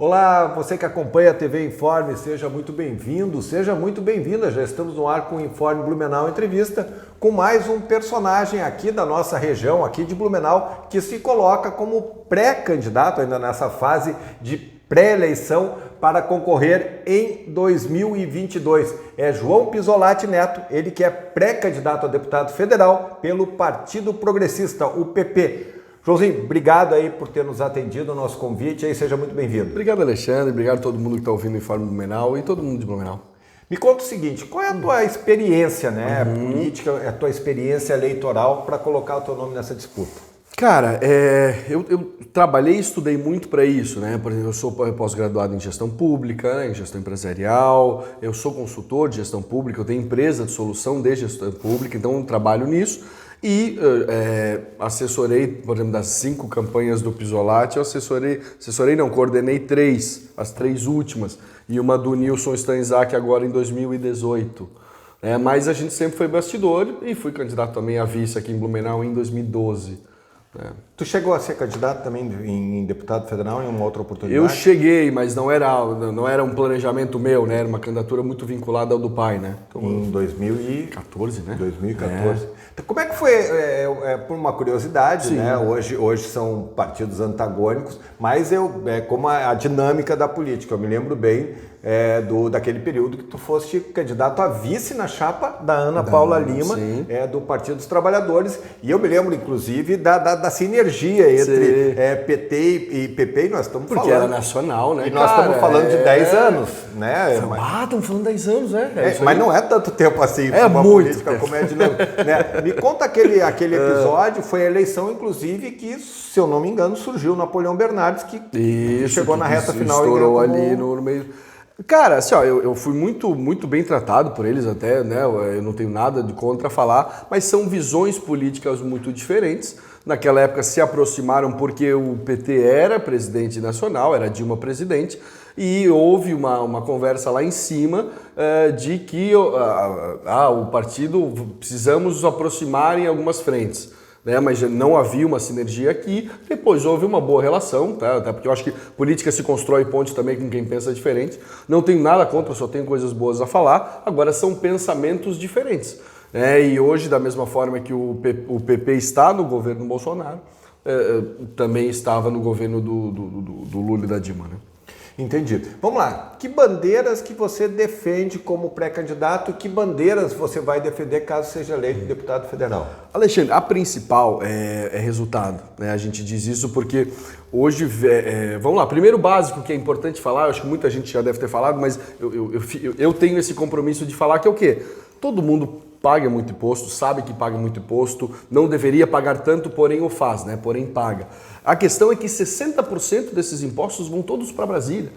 Olá, você que acompanha a TV Informe, seja muito bem-vindo, seja muito bem-vinda. Já estamos no ar com o Informe Blumenau Entrevista, com mais um personagem aqui da nossa região, aqui de Blumenau, que se coloca como pré-candidato ainda nessa fase de pré-eleição para concorrer em 2022. É João Pisolati Neto, ele que é pré-candidato a deputado federal pelo Partido Progressista, o PP. Joãozinho, obrigado aí por ter nos atendido o nosso convite aí, seja muito bem-vindo. Obrigado, Alexandre, obrigado a todo mundo que está ouvindo o Informe Blumenau e todo mundo de Blumenau. Me conta o seguinte, qual é a tua experiência, política, a tua experiência eleitoral para colocar o teu nome nessa disputa? Cara, eu trabalhei e estudei muito para isso, né? Por exemplo, eu sou pós-graduado em gestão pública, né? Em gestão empresarial, eu sou consultor de gestão pública, eu tenho empresa de solução de gestão pública, então eu trabalho nisso. E assessorei, por exemplo, das 5 campanhas do Pisolati, coordenei 3, as 3 últimas, e uma do Nilson Stanzak agora em 2018. Mas a gente sempre foi bastidor e fui candidato também a vice aqui em Blumenau em 2012. Tu chegou a ser candidato também em deputado federal em uma outra oportunidade? Eu cheguei, mas não era um planejamento meu, né? Era uma candidatura muito vinculada ao do pai, né? Então, em 2014, né? 2014. Então, como é que foi, por uma curiosidade, sim, né? Hoje são partidos antagônicos, mas como a dinâmica da política. Eu me lembro bem daquele período que tu foste candidato a vice na chapa da Ana Paula Lima, do Partido dos Trabalhadores, e eu me lembro, inclusive, da sinergia entre PT e PP, e nós estamos falando... Porque era nacional, né? E nós estamos falando de 10 anos, né? Estamos falando de 10 anos, mas não é tanto tempo assim, uma muito política como é dinâmica. Né? Me conta aquele episódio, foi a eleição, inclusive, que, se eu não me engano, surgiu o Napoleão Bernardes, que chegou na reta final. Estourou ali no meio... Cara, assim, ó, eu fui muito bem tratado por eles até, né? Eu não tenho nada de contra falar, mas são visões políticas muito diferentes. Naquela época se aproximaram porque o PT era presidente nacional, era Dilma presidente, e houve uma conversa lá em cima de que o partido precisamos nos aproximar em algumas frentes. Mas não havia uma sinergia aqui, depois houve uma boa relação, tá? Até porque eu acho que política se constrói ponte também com quem pensa diferente, não tenho nada contra, só tenho coisas boas a falar, agora são pensamentos diferentes. E hoje, da mesma forma que o PP está no governo Bolsonaro, também estava no governo do Lula e da Dilma, né? Entendi. Vamos lá. Que bandeiras que você defende como pré-candidato e que bandeiras você vai defender caso seja eleito deputado federal? Alexandre, a principal é resultado, né? A gente diz isso porque hoje, vamos lá, primeiro básico que é importante falar, eu acho que muita gente já deve ter falado, mas eu tenho esse compromisso de falar que é o quê? Todo mundo paga muito imposto, sabe que paga muito imposto, não deveria pagar tanto, porém o faz, né? Porém paga. A questão é que 60% desses impostos vão todos para Brasília.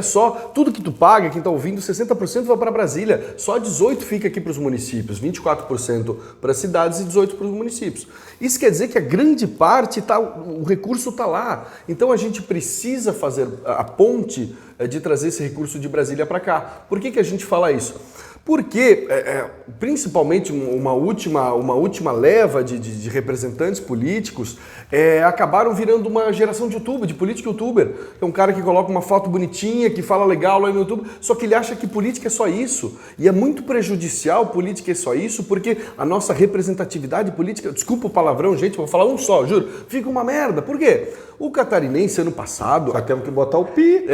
Só tudo que tu paga, quem está ouvindo, 60% vai para Brasília. Só 18% fica aqui para os municípios, 24% para as cidades e 18% para os municípios. Isso quer dizer que a grande parte, o recurso está lá. Então a gente precisa fazer a ponte de trazer esse recurso de Brasília para cá. Por que a gente fala isso? Porque, principalmente, uma última leva de representantes políticos acabaram virando uma geração de youtuber, de político youtuber. É um cara que coloca uma foto bonitinha, que fala legal lá no YouTube, só que ele acha que política é só isso. E é muito prejudicial política é só isso, porque a nossa representatividade política, desculpa o palavrão, gente, vou falar um só, juro, fica uma merda. Por quê? O catarinense ano passado... Só temos que botar o pi.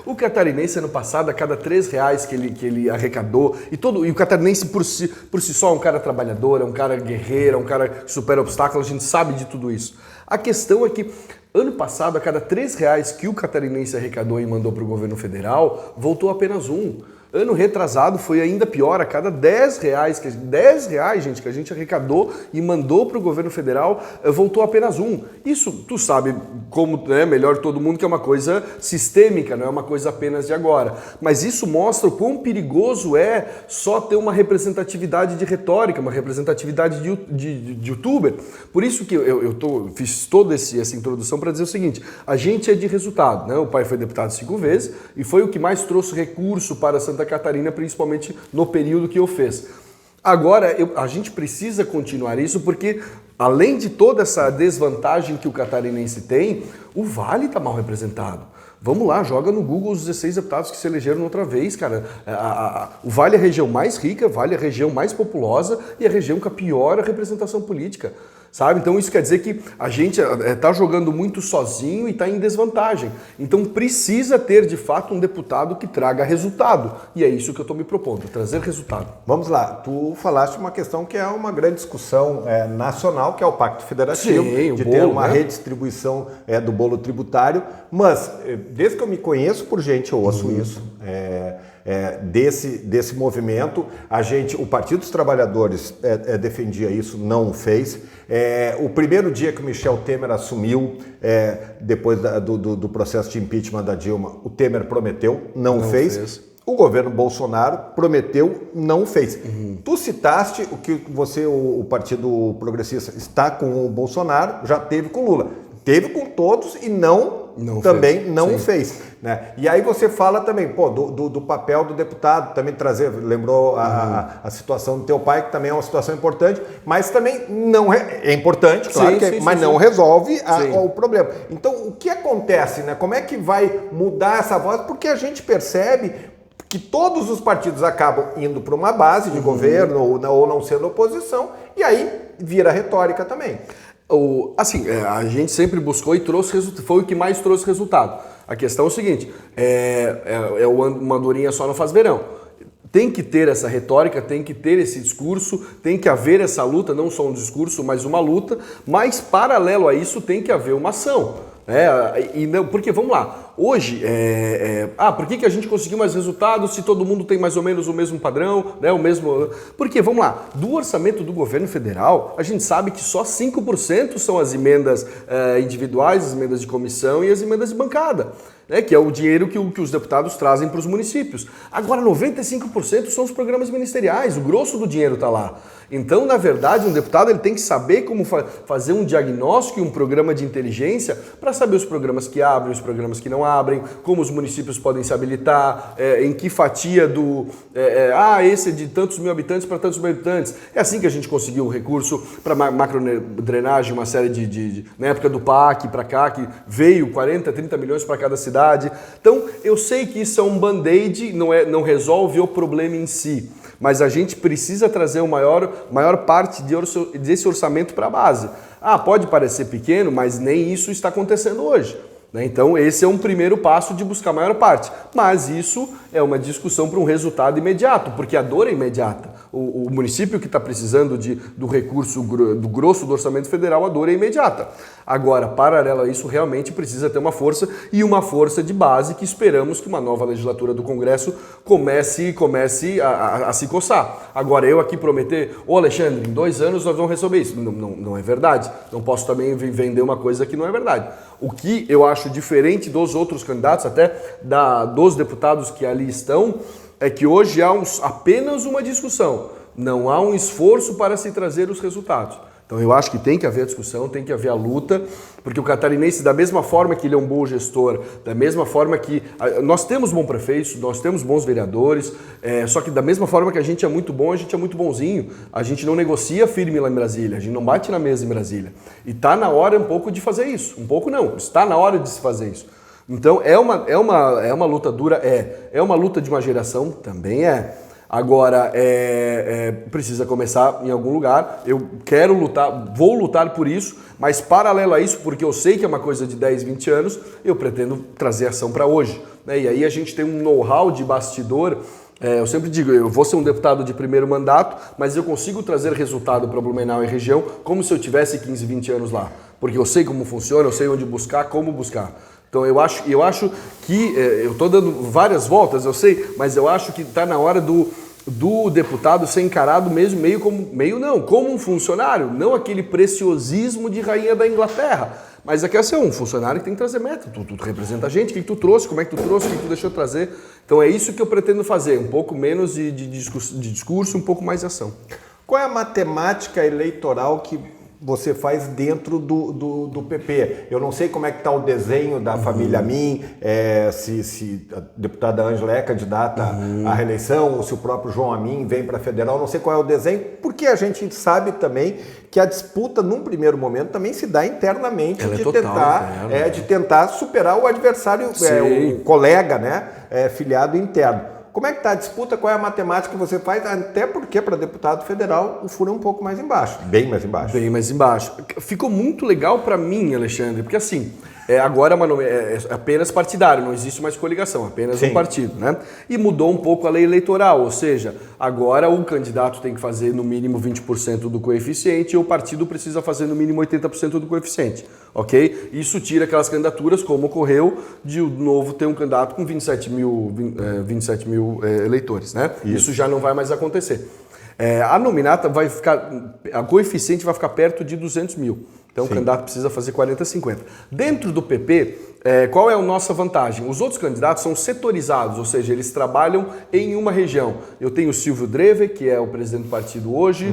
O catarinense ano passado, a cada R$3 que ele arrecadou, e o catarinense por si só é um cara trabalhador, é um cara guerreiro, é um cara que supera obstáculos, a gente sabe de tudo isso. A questão é que ano passado, a cada R$3 que o catarinense arrecadou e mandou para o governo federal, voltou apenas um. Ano retrasado foi ainda pior, a cada R$10, gente, que a gente arrecadou e mandou para o governo federal, voltou apenas um. Isso, tu sabe como, melhor todo mundo, que é uma coisa sistêmica, não é uma coisa apenas de agora. Mas isso mostra o quão perigoso é só ter uma representatividade de retórica, uma representatividade de youtuber. Por isso que fiz toda essa introdução para dizer o seguinte, a gente é de resultado, né? O pai foi deputado 5 vezes e foi o que mais trouxe recurso para Santa Catarina, principalmente no período que eu fiz. Agora, a gente precisa continuar isso porque, além de toda essa desvantagem que o catarinense tem, o Vale está mal representado. Vamos lá, joga no Google os 16 deputados que se elegeram outra vez, cara. O Vale é a região mais rica, Vale é a região mais populosa e a região com a pior representação política. Sabe? Então isso quer dizer que a gente está jogando muito sozinho e está em desvantagem. Então precisa ter de fato um deputado que traga resultado. E é isso que eu estou me propondo, trazer resultado. Vamos lá, tu falaste uma questão que é uma grande discussão nacional, que é o Pacto Federativo, Sim, de bolo, ter uma né? redistribuição do bolo tributário, mas desde que eu me conheço por gente, eu ouço isso. Desse movimento, o Partido dos Trabalhadores defendia isso, não o fez. O primeiro dia que o Michel Temer assumiu, depois do processo de impeachment da Dilma, o Temer prometeu, não fez. O governo Bolsonaro prometeu, não fez. Tu citaste o que o Partido Progressista está com o Bolsonaro, já teve com o Lula. Teve com todos e não fez. Né? E aí você fala também, do papel do deputado, também lembrou a situação do teu pai, que também é uma situação importante, mas também não é importante, claro, mas não resolve o problema. Então, o que acontece, né? Como é que vai mudar essa voz? Porque a gente percebe que todos os partidos acabam indo para uma base de governo ou não sendo oposição, e aí vira retórica também. A gente sempre buscou e foi o que mais trouxe resultado. A questão é o seguinte, uma andorinha só não faz verão. Tem que ter essa retórica, tem que ter esse discurso, tem que haver essa luta, não só um discurso, mas uma luta, mas paralelo a isso tem que haver uma ação. Porque, vamos lá, hoje, por que a gente conseguiu mais resultados se todo mundo tem mais ou menos o mesmo padrão, né, Porque, vamos lá, do orçamento do governo federal, a gente sabe que só 5% são as emendas individuais, as emendas de comissão e as emendas de bancada. Que é o dinheiro que os deputados trazem para os municípios. Agora, 95% são os programas ministeriais, o grosso do dinheiro está lá. Então, na verdade, um deputado ele tem que saber como fazer um diagnóstico e um programa de inteligência para saber os programas que abrem, os programas que não abrem, como os municípios podem se habilitar, em que fatia esse é de tantos mil habitantes para tantos mil habitantes. É assim que a gente conseguiu o recurso para macrodrenagem, uma série na época do PAC para cá, que veio 40, 30 milhões para cada cidade. Então, eu sei que isso é um band-aid, não resolve o problema em si, mas a gente precisa trazer maior parte desse orçamento para a base. Pode parecer pequeno, mas nem isso está acontecendo hoje. Então, esse é um primeiro passo de buscar a maior parte. Mas isso é uma discussão para um resultado imediato, porque a dor é imediata. O município que está precisando do recurso do grosso do orçamento federal, a dor é imediata. Agora, paralelo a isso, realmente precisa ter uma força e uma força de base que esperamos que uma nova legislatura do Congresso comece a se coçar. Agora, eu aqui prometer, Alexandre, em 2 anos nós vamos resolver isso. Não é verdade. Não posso também vender uma coisa que não é verdade. O que eu acho diferente dos outros candidatos, até dos deputados que ali estão, é que hoje há apenas uma discussão, não há um esforço para se trazer os resultados. Então eu acho que tem que haver a discussão, tem que haver a luta, porque o catarinense, da mesma forma que ele é um bom gestor, da mesma forma que nós temos bons prefeitos, nós temos bons vereadores, só que da mesma forma que a gente é muito bom, a gente é muito bonzinho, a gente não negocia firme lá em Brasília, a gente não bate na mesa em Brasília. E está na hora um pouco de fazer isso, um pouco não, está na hora de se fazer isso. Então é uma luta dura, é uma luta de uma geração, também é. Agora, precisa começar em algum lugar, eu quero lutar, vou lutar por isso, mas paralelo a isso, porque eu sei que é uma coisa de 10, 20 anos, eu pretendo trazer ação para hoje. E aí a gente tem um know-how de bastidor, eu sempre digo, eu vou ser um deputado de primeiro mandato, mas eu consigo trazer resultado para Blumenau e região como se eu tivesse 15, 20 anos lá, porque eu sei como funciona, eu sei onde buscar, como buscar. Então eu acho que, eu estou dando várias voltas, eu sei, mas eu acho que está na hora do deputado ser encarado como um funcionário, não aquele preciosismo de rainha da Inglaterra, mas aqui é um funcionário que tem que trazer meta, tu representa a gente, o que tu trouxe, como é que tu trouxe, o que tu deixou trazer. Então é isso que eu pretendo fazer, um pouco menos de discurso, um pouco mais de ação. Qual é a matemática eleitoral que você faz dentro do PP. Eu não sei como é que está o desenho da família Min, se a deputada Ângela é candidata à reeleição, ou se o próprio João Amin vem para federal, não sei qual é o desenho, porque a gente sabe também que a disputa, num primeiro momento, também se dá internamente de tentar superar o adversário, o colega, né, filiado interno. Como é que está a disputa? Qual é a matemática que você faz? Até porque para deputado federal o furo é um pouco mais embaixo, bem mais embaixo. Bem mais embaixo. Ficou muito legal para mim, Alexandre, porque assim, agora é apenas partidário, não existe mais coligação, apenas um partido, né? E mudou um pouco a lei eleitoral, ou seja, agora o candidato tem que fazer no mínimo 20% do coeficiente e o partido precisa fazer no mínimo 80% do coeficiente, ok? Isso tira aquelas candidaturas, como ocorreu de o Novo ter um candidato com 27 mil eleitores, né? Isso já não vai mais acontecer. A nominata vai ficar, a coeficiente vai ficar perto de 200 mil. Então o candidato precisa fazer 40, 50. Dentro do PP, qual é a nossa vantagem? Os outros candidatos são setorizados, ou seja, eles trabalham em uma região. Eu tenho o Silvio Drever, que é o presidente do partido hoje,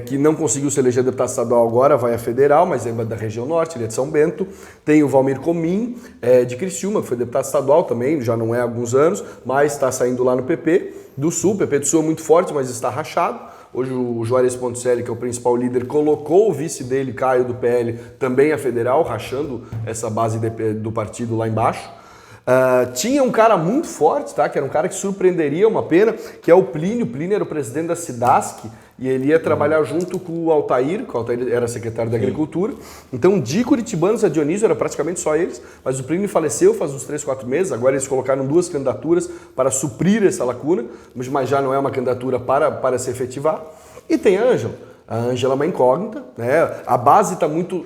que não conseguiu se eleger deputado estadual agora, vai a federal, mas é da região norte, ele é de São Bento. Tem o Valmir Comim, de Criciúma, que foi deputado estadual também, já não é há alguns anos, mas está saindo lá no PP do Sul. O PP do Sul é muito forte, mas está rachado. Hoje o Juarez Ponticelli, que é o principal líder, colocou o vice dele, Caio, do PL, também a federal, rachando essa base do partido lá embaixo. Tinha um cara muito forte, tá? Que era um cara que surpreenderia, uma pena, que é o Plínio. O Plínio era o presidente da Cidasc e ele ia trabalhar junto com o Altair, que o Altair era secretário da Agricultura. Então, de curitibanos a Dionísio era praticamente só eles, mas o Plínio faleceu faz uns 3, 4 meses, agora eles colocaram 2 candidaturas para suprir essa lacuna, mas já não é uma candidatura para se efetivar. E tem a Ângela. A Ângela é uma incógnita, né? A base está muito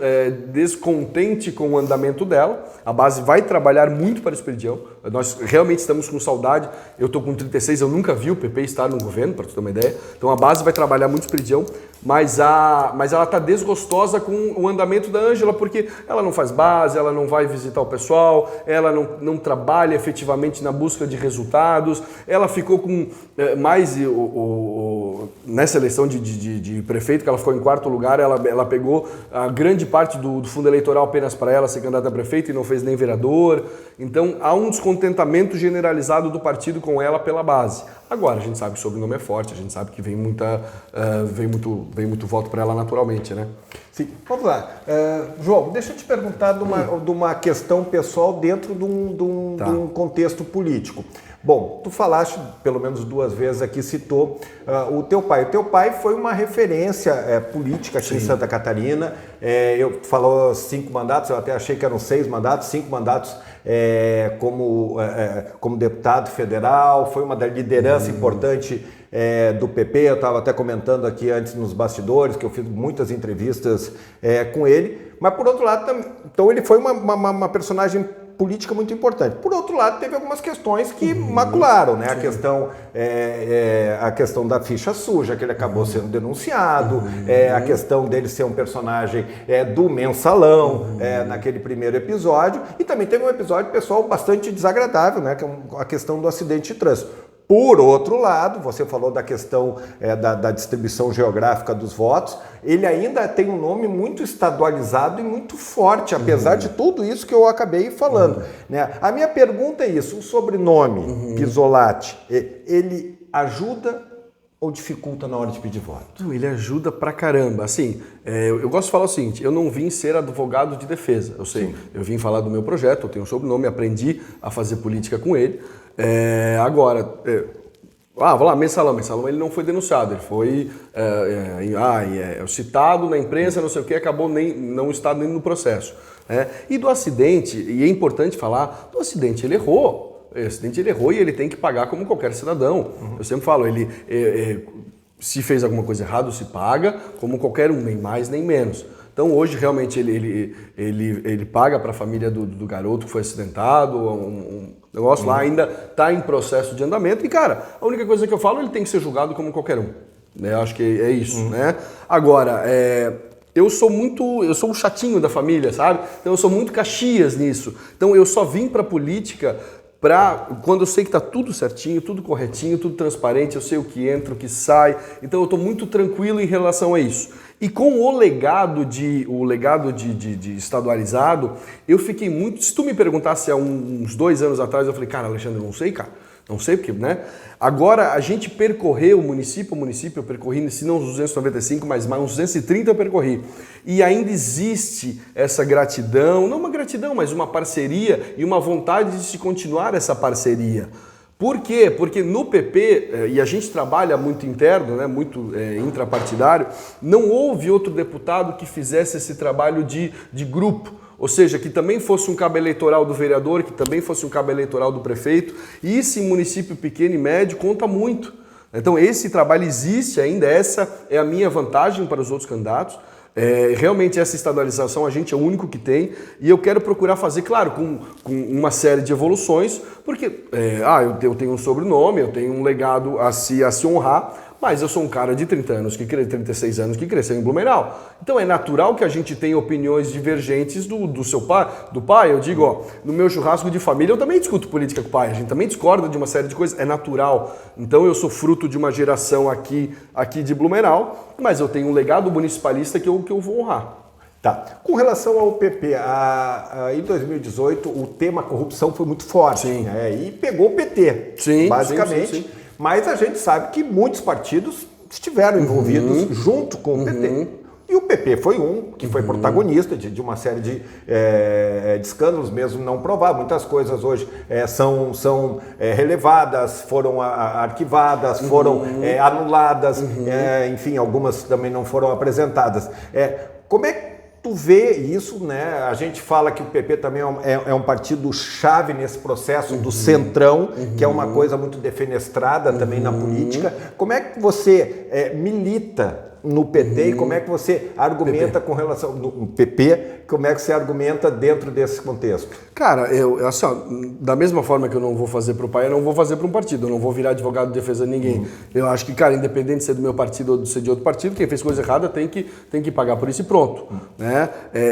descontente com o andamento dela. A base vai trabalhar muito para o Esperidião. Nós realmente estamos com saudade. Eu estou com 36, eu nunca vi o PP estar no governo, para tu ter uma ideia. Então a base vai trabalhar muito o Esperidião, mas ela está desgostosa com o andamento da Ângela, porque ela não faz base, ela não vai visitar o pessoal, ela não trabalha efetivamente na busca de resultados. Ela ficou com mais... nessa eleição de prefeito, que ela ficou em 4º lugar, ela pegou a grande parte do fundo eleitoral apenas para ela ser candidata a prefeito e não fez nem vereador. Então há um descontentamento generalizado do partido com ela pela base. Agora a gente sabe que o sobrenome é forte, a gente sabe que vem muito voto para ela naturalmente, né? Sim, vamos lá. João, deixa eu te perguntar de uma questão pessoal dentro de um contexto político. Bom, tu falaste pelo menos 2 vezes aqui, citou o teu pai. O teu pai foi uma referência política aqui em Santa Catarina. Tu falou 5 mandatos, eu até achei que eram 6 mandatos, 5 mandatos como deputado federal. Foi uma liderança importante do PP. Eu estava até comentando aqui antes nos bastidores que eu fiz muitas entrevistas com ele. Mas por outro lado, então ele foi uma personagem política muito importante. Por outro lado, teve algumas questões que macularam, né? A questão da ficha suja, que ele acabou sendo denunciado, a questão dele ser um personagem do mensalão, naquele primeiro episódio, e também teve um episódio pessoal bastante desagradável, né? Que é a questão do acidente de trânsito. Por outro lado, você falou da questão da distribuição geográfica dos votos, ele ainda tem um nome muito estadualizado e muito forte, apesar de tudo isso que eu acabei falando. Né? A minha pergunta é isso, o sobrenome Pisolatti, ele ajuda ou dificulta na hora de pedir voto? Ele ajuda pra caramba. Assim, eu gosto de falar o seguinte, eu não vim ser advogado de defesa, eu sei. Sim. Eu vim falar do meu projeto, eu tenho um sobrenome, aprendi a fazer política com ele. Vamos lá, Mensalão ele não foi denunciado, ele foi citado na imprensa, não sei o que, acabou não estando nem no processo. E do acidente, e é importante falar, do acidente ele errou. O acidente ele errou e ele tem que pagar como qualquer cidadão. Eu sempre falo, se fez alguma coisa errada, se paga como qualquer um, nem mais nem menos. Então hoje realmente ele paga para a família do garoto que foi acidentado, um negócio lá ainda está em processo de andamento e, cara, a única coisa que eu falo, ele tem que ser julgado como qualquer um. Né? Eu acho que é isso, né? Agora, eu sou o chatinho da família, sabe? Então eu sou muito Caxias nisso. Então eu só vim para a política quando eu sei que está tudo certinho, tudo corretinho, tudo transparente, eu sei o que entra, o que sai, então eu estou muito tranquilo em relação a isso. E com o legado de estadualizado, eu fiquei muito... Se tu me perguntasse há uns 2 anos atrás, eu falei, cara, Alexandre, eu não sei, cara. Não sei porque, né? Agora, a gente percorreu município a município, eu percorri, se não os 295, mas mais uns 230 eu percorri. E ainda existe essa gratidão, não uma gratidão, mas uma parceria e uma vontade de se continuar essa parceria. Por quê? Porque no PP, e a gente trabalha muito interno, né, muito intrapartidário, não houve outro deputado que fizesse esse trabalho de grupo. Ou seja, que também fosse um cabo eleitoral do vereador, que também fosse um cabo eleitoral do prefeito. E isso em município pequeno e médio conta muito. Então esse trabalho existe ainda, essa é a minha vantagem para os outros candidatos. Realmente essa estadualização a gente é o único que tem e eu quero procurar fazer, claro, com uma série de evoluções, porque eu tenho um sobrenome, eu tenho um legado a se honrar, mas eu sou um cara de 30 anos, 36 anos, que cresceu em Blumenau. Então é natural que a gente tenha opiniões divergentes do seu pai, do pai. Eu digo, ó, no meu churrasco de família eu também discuto política com o pai, a gente também discorda de uma série de coisas, é natural. Então eu sou fruto de uma geração aqui de Blumenau, mas eu tenho um legado municipalista que eu vou honrar. Tá. Com relação ao PP, em 2018 o tema corrupção foi muito forte. Sim. E pegou o PT, sim, basicamente. Sim. Mas a gente sabe que muitos partidos estiveram envolvidos junto com o PT. E o PP foi um que foi protagonista de uma série de escândalos mesmo não provados. Muitas coisas hoje são relevadas, foram arquivadas, foram anuladas, enfim, algumas também não foram apresentadas. Como é que tu vê isso, né? A gente fala que o PP também é um partido-chave nesse processo do centrão, que é uma coisa muito defenestrada também na política. Como é que você milita no PT e como é que você argumenta com relação no PP, como é que você argumenta dentro desse contexto? Cara, assim, ó, da mesma forma que eu não vou fazer para o pai, eu não vou fazer para um partido, eu não vou virar advogado de defesa de ninguém. Eu acho que, cara, independente de ser do meu partido ou de ser de outro partido, quem fez coisa errada tem que pagar por isso e pronto. Né?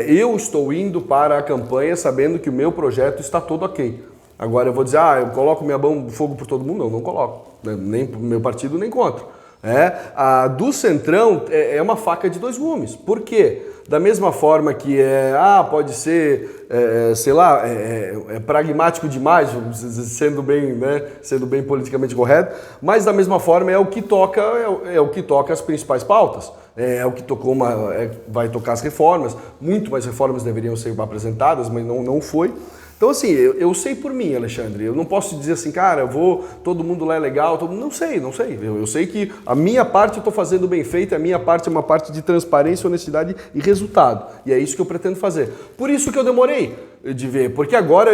Eu estou indo para a campanha sabendo que o meu projeto está todo ok. Agora eu vou dizer, eu coloco minha mão fogo por todo mundo? Não coloco. Nem pro meu partido, nem contra. A do Centrão é uma faca de 2 gumes. Por quê? Da mesma forma que pode ser, pragmático demais, sendo bem politicamente correto, mas da mesma forma é o que toca as principais pautas. É o que tocou vai tocar as reformas, muito mais reformas deveriam ser apresentadas, mas não foi. Então, assim, eu sei por mim, Alexandre, eu não posso dizer assim, cara, todo mundo lá é legal, não sei. Eu sei que a minha parte eu estou fazendo bem feita, a minha parte é uma parte de transparência, honestidade e resultado. E é isso que eu pretendo fazer. Por isso que eu demorei de ver, porque agora,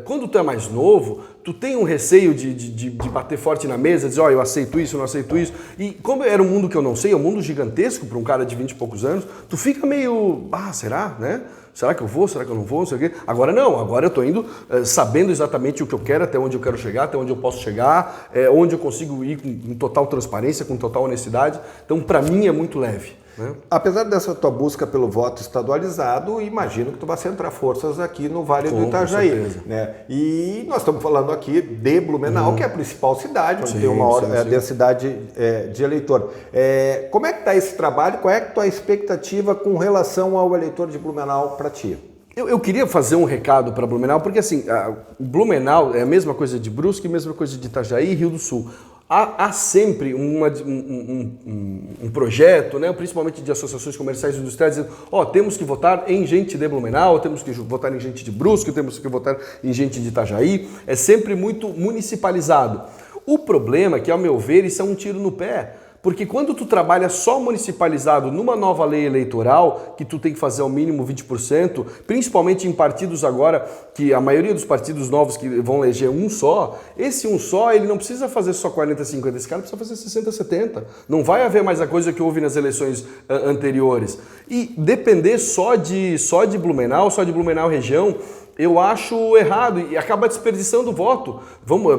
quando tu é mais novo, tu tem um receio de bater forte na mesa, dizer, eu aceito isso, eu não aceito isso. E como era um mundo que eu não sei, é um mundo gigantesco para um cara de 20 e poucos anos, tu fica meio, será, né? Será que eu vou? Será que eu não vou? Não sei o quê. Agora não, agora eu estou indo sabendo exatamente o que eu quero, até onde eu quero chegar, até onde eu posso chegar, onde eu consigo ir com total transparência, com total honestidade. Então, para mim, é muito leve. Né? Apesar dessa tua busca pelo voto estadualizado, imagino que tu vai centrar forças aqui no Vale do Itajaí. Né? E nós estamos falando aqui de Blumenau, que é a principal cidade, onde tem uma densidade de eleitor. Como é que está esse trabalho? Qual é a tua expectativa com relação ao eleitor de Blumenau para ti? Eu queria fazer um recado para Blumenau, porque assim, Blumenau é a mesma coisa de Brusque, a mesma coisa de Itajaí e Rio do Sul. Há sempre um projeto, né, principalmente de associações comerciais e industriais, dizendo, temos que votar em gente de Blumenau, temos que votar em gente de Brusque, temos que votar em gente de Itajaí. É sempre muito municipalizado. O problema é que, ao meu ver, isso é um tiro no pé. Porque quando tu trabalha só municipalizado numa nova lei eleitoral, que tu tem que fazer ao mínimo 20%, principalmente em partidos agora, que a maioria dos partidos novos que vão eleger um só, esse um só, ele não precisa fazer só 40, 50, esse cara precisa fazer 60, 70. Não vai haver mais a coisa que houve nas eleições anteriores. E depender só de Blumenau região, eu acho errado e acaba desperdiçando o voto.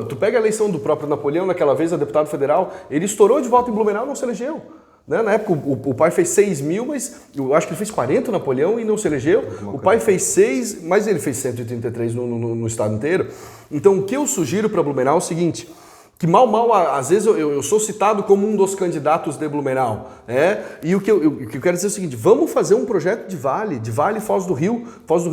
Tu pega a eleição do próprio Napoleão, naquela vez, a deputado federal, ele estourou de voto em Blumenau, não se elegeu. Né? Na época o pai fez 6 mil, mas eu acho que ele fez 40 Napoleão e não se elegeu. O pai fez 6, mas ele fez 133 no estado inteiro. Então o que eu sugiro para Blumenau é o seguinte, que às vezes eu sou citado como um dos candidatos de Blumenau, né? E o que eu quero dizer é o seguinte, vamos fazer um projeto de Vale Foz do Rio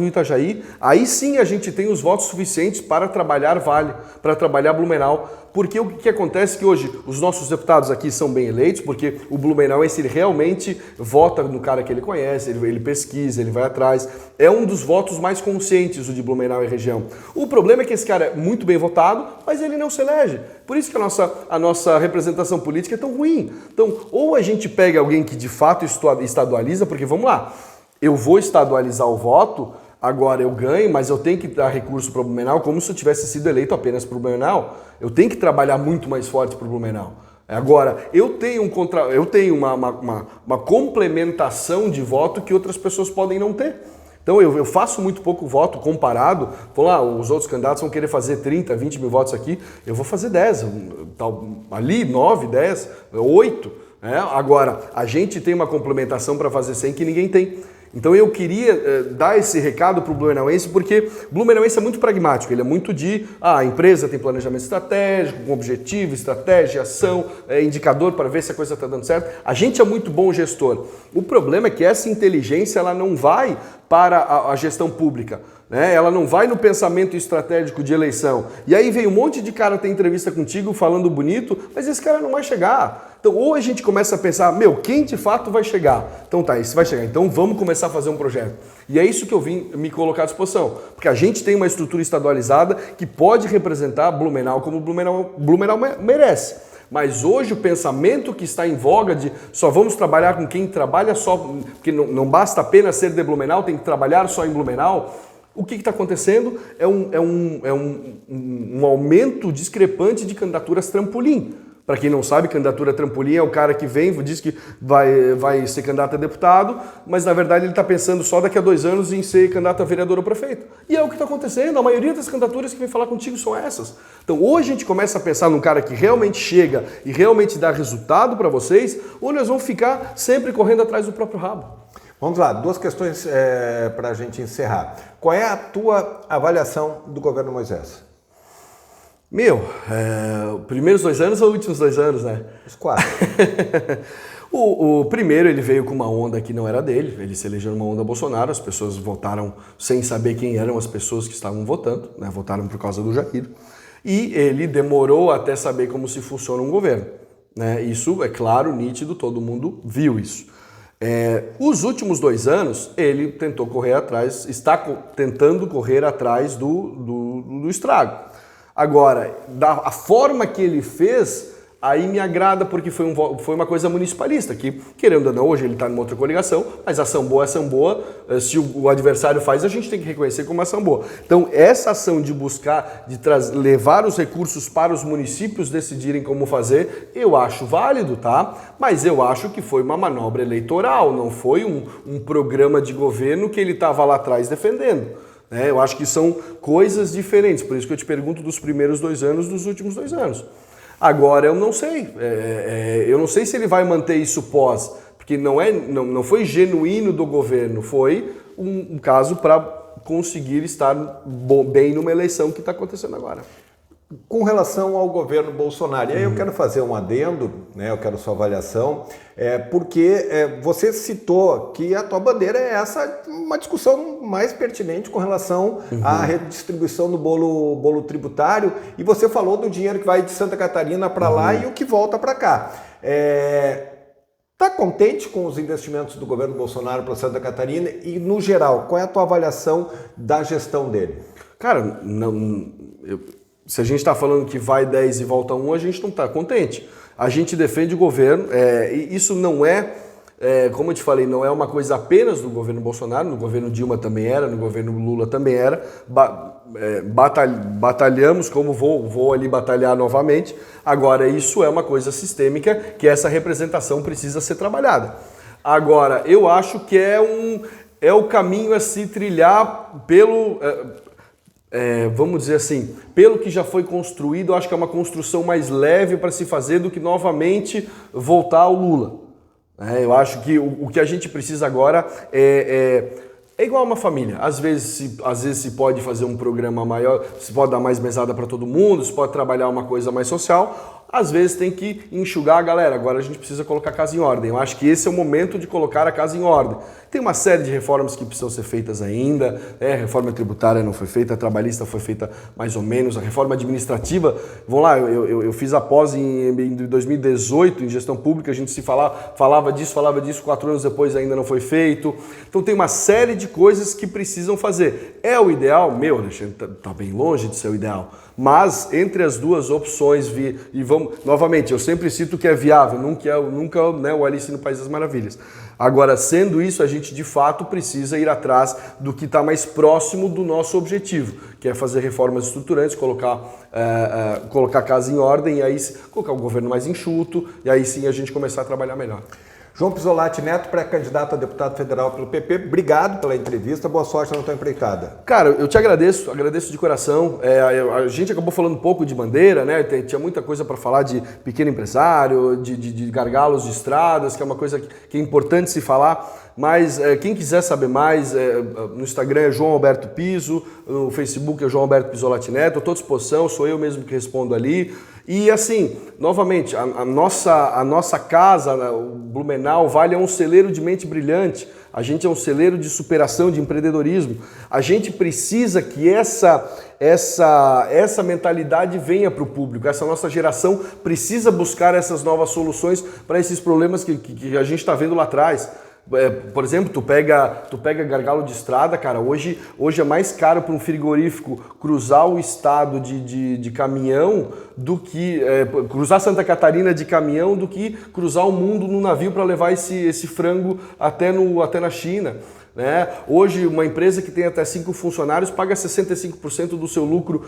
Itajaí, aí sim a gente tem os votos suficientes para trabalhar Vale, para trabalhar Blumenau, porque o que acontece é que hoje os nossos deputados aqui são bem eleitos, porque o blumenauense ele realmente vota no cara que ele conhece, ele pesquisa, ele vai atrás, é um dos votos mais conscientes o de Blumenau e região. O problema é que esse cara é muito bem votado, mas ele não se elege. Por isso que a nossa representação política é tão ruim. Então, ou a gente pega alguém que de fato estadualiza, porque vamos lá, eu vou estadualizar o voto, agora eu ganho, mas eu tenho que dar recurso para o Blumenau como se eu tivesse sido eleito apenas para o Blumenau. Eu tenho que trabalhar muito mais forte para o Blumenau. Agora, eu tenho uma complementação de voto que outras pessoas podem não ter. Então eu faço muito pouco voto comparado, vamos lá, os outros candidatos vão querer fazer 30, 20 mil votos aqui, eu vou fazer 10, ali 9, 10, 8. Né? Agora, a gente tem uma complementação para fazer 100 que ninguém tem. Então eu queria dar esse recado para o blumenauense, porque o blumenauense é muito pragmático, ele é muito a empresa tem planejamento estratégico, com objetivo, estratégia, ação, indicador para ver se a coisa está dando certo. A gente é muito bom gestor. O problema é que essa inteligência ela não vai para a gestão pública. Né? Ela não vai no pensamento estratégico de eleição. E aí vem um monte de cara ter entrevista contigo falando bonito, mas esse cara não vai chegar. Então, ou a gente começa a pensar, quem de fato vai chegar? Então tá, esse vai chegar. Então vamos começar a fazer um projeto. E é isso que eu vim me colocar à disposição. Porque a gente tem uma estrutura estadualizada que pode representar Blumenau como Blumenau merece. Mas hoje o pensamento que está em voga de só vamos trabalhar com quem trabalha só, porque não basta apenas ser de Blumenau, tem que trabalhar só em Blumenau. O que está acontecendo é um aumento discrepante de candidaturas trampolim. Para quem não sabe, candidatura trampolim é o cara que vem, diz que vai ser candidato a deputado, mas na verdade ele está pensando só daqui a 2 anos em ser candidato a vereador ou prefeito. E é o que está acontecendo, a maioria das candidaturas que vem falar contigo são essas. Então ou a gente começa a pensar num cara que realmente chega e realmente dá resultado para vocês, ou nós vamos ficar sempre correndo atrás do próprio rabo. Vamos lá, 2 questões para a gente encerrar. Qual é a tua avaliação do governo Moisés? Primeiros 2 anos ou últimos 2 anos, né? Os 4. O primeiro ele veio com uma onda que não era dele, ele se elegeu numa onda Bolsonaro, as pessoas votaram sem saber quem eram as pessoas que estavam votando, né? Votaram por causa do Jair. E ele demorou até saber como se funciona um governo. Né? Isso é claro, nítido, todo mundo viu isso. Os últimos 2 anos, ele tentou correr atrás, está tentando correr atrás do estrago. Agora, a forma que ele fez, aí me agrada porque foi uma coisa municipalista, que querendo ou não, hoje ele está numa outra coligação, mas ação boa é ação boa, se o adversário faz, a gente tem que reconhecer como ação boa. Então, essa ação de buscar, levar os recursos para os municípios decidirem como fazer, eu acho válido, tá? Mas eu acho que foi uma manobra eleitoral, não foi um programa de governo que ele estava lá atrás defendendo. Eu acho que são coisas diferentes, por isso que eu te pergunto dos primeiros 2 anos, dos últimos 2 anos. Agora, eu não sei. Eu não sei se ele vai manter isso pós, porque não foi genuíno do governo, foi um caso para conseguir estar bem numa eleição que está acontecendo agora. Com relação ao governo Bolsonaro, e aí eu quero fazer um adendo, né? Eu quero sua avaliação, porque você citou que a tua bandeira é uma discussão mais pertinente com relação à redistribuição do bolo tributário, e você falou do dinheiro que vai de Santa Catarina para lá e o que volta para cá. Está contente com os investimentos do governo Bolsonaro para Santa Catarina e, no geral, qual é a tua avaliação da gestão dele? Cara, se a gente está falando que vai 10 e volta 1, a gente não está contente. A gente defende o governo, e isso não como eu te falei, não é uma coisa apenas do governo Bolsonaro, no governo Dilma também era, no governo Lula também era. Batalhamos, como vou ali batalhar novamente. Agora, isso é uma coisa sistêmica, que essa representação precisa ser trabalhada. Agora, eu acho que é o caminho a se trilhar pelo... vamos dizer assim, pelo que já foi construído, eu acho que é uma construção mais leve para se fazer do que novamente voltar ao Lula. Eu acho que o que a gente precisa agora é igual a uma família. Às vezes se pode fazer um programa maior, se pode dar mais mesada para todo mundo, se pode trabalhar uma coisa mais social. Às vezes tem que enxugar a galera. Agora a gente precisa colocar a casa em ordem. Eu acho que esse é o momento de colocar a casa em ordem. Tem uma série de reformas que precisam ser feitas ainda. A reforma tributária não foi feita, a trabalhista foi feita mais ou menos, a reforma administrativa, vamos lá, eu fiz a pós em 2018 em gestão pública, a gente falava disso, 4 anos depois ainda não foi feito. Então tem uma série de coisas que precisam fazer. É o ideal? Meu, Alexandre, tá bem longe de ser o ideal. Mas entre as duas opções, e vamos, novamente, eu sempre cito que é viável, nunca né, o Alice no País das Maravilhas. Agora, sendo isso, a gente de fato precisa ir atrás do que está mais próximo do nosso objetivo, que é fazer reformas estruturantes, colocar a casa em ordem, e aí colocar o governo mais enxuto, e aí sim a gente começar a trabalhar melhor. João Pisolatti Neto, pré-candidato a deputado federal pelo PP, obrigado pela entrevista, boa sorte na tua empreitada. Cara, eu te agradeço de coração. A gente acabou falando um pouco de bandeira, né? Tinha muita coisa para falar de pequeno empresário, de gargalos de estradas, que é uma coisa que é importante se falar. Mas quem quiser saber mais, no Instagram é João Alberto Piso, no Facebook é João Alberto Pisolatti Neto, eu estou à disposição, sou eu mesmo que respondo ali. E assim, novamente, a nossa casa, o Blumenau Vale é um celeiro de mente brilhante, a gente é um celeiro de superação, de empreendedorismo. A gente precisa que essa mentalidade venha para o público, essa nossa geração precisa buscar essas novas soluções para esses problemas que a gente está vendo lá atrás. Por exemplo, tu pega gargalo de estrada, cara, hoje é mais caro para um frigorífico cruzar o estado de caminhão do que cruzar Santa Catarina de caminhão do que cruzar o mundo no navio para levar esse frango até na China. Né? Hoje, uma empresa que tem até 5 funcionários paga 65% do seu lucro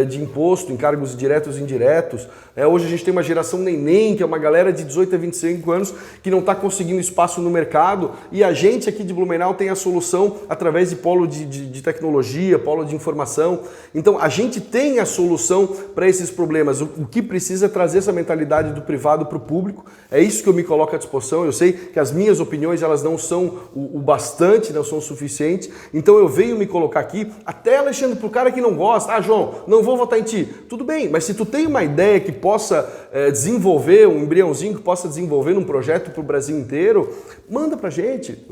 de imposto, encargos diretos e indiretos. Hoje a gente tem uma geração neném, que é uma galera de 18 a 25 anos que não está conseguindo espaço no mercado, e a gente aqui de Blumenau tem a solução através de polo de tecnologia, polo de informação. Então a gente tem a solução para esses problemas. O que precisa é trazer essa mentalidade do privado para o público. É isso que eu me coloco à disposição. Eu sei que as minhas opiniões elas não são o bastante, não são o suficiente, então eu venho me colocar aqui, até Alexandre, pro cara que não gosta, João, não vou votar em ti. Tudo bem, mas se tu tem uma ideia que possa desenvolver, um embriãozinho que possa desenvolver um projeto pro Brasil inteiro, manda pra gente.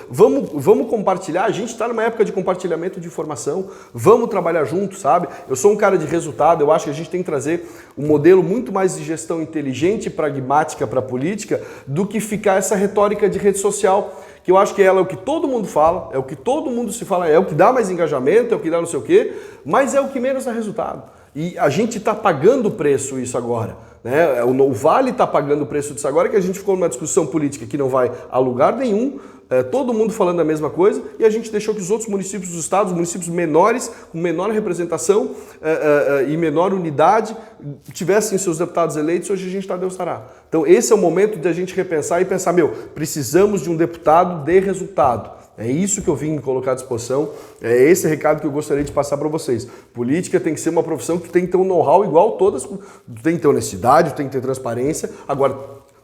Vamos compartilhar, a gente está numa época de compartilhamento de informação, vamos trabalhar junto, sabe? Eu sou um cara de resultado, eu acho que a gente tem que trazer um modelo muito mais de gestão inteligente e pragmática para a política do que ficar essa retórica de rede social, que eu acho que ela é o que todo mundo fala, é o que todo mundo se fala, é o que dá mais engajamento, é o que dá não sei o quê, mas é o que menos dá resultado. E a gente está pagando o preço isso agora. Né? O Vale está pagando o preço disso agora, que a gente ficou numa discussão política que não vai a lugar nenhum, todo mundo falando a mesma coisa, e a gente deixou que os outros municípios dos estados, municípios menores, com menor representação e menor unidade, tivessem seus deputados eleitos. Hoje a gente está Deus estará. Então esse é o momento de a gente repensar e pensar, precisamos de um deputado de resultado. É isso que eu vim me colocar à disposição, é esse recado que eu gostaria de passar para vocês. Política tem que ser uma profissão que tem que ter um know-how igual todas, tu tem que ter honestidade, tu tem que ter transparência, agora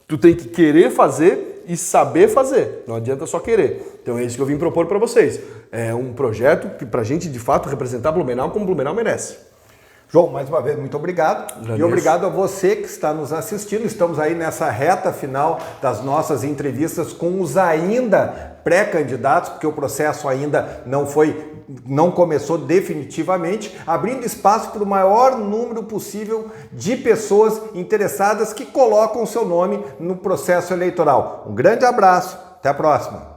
tu tem que querer fazer e saber fazer, não adianta só querer. Então é isso que eu vim propor para vocês. É um projeto que pra gente de fato representar Blumenau como Blumenau merece. João, mais uma vez, muito obrigado. E obrigado a você que está nos assistindo. Estamos aí nessa reta final das nossas entrevistas com os ainda pré-candidatos, porque o processo ainda não começou definitivamente, abrindo espaço para o maior número possível de pessoas interessadas que colocam o seu nome no processo eleitoral. Um grande abraço, até a próxima.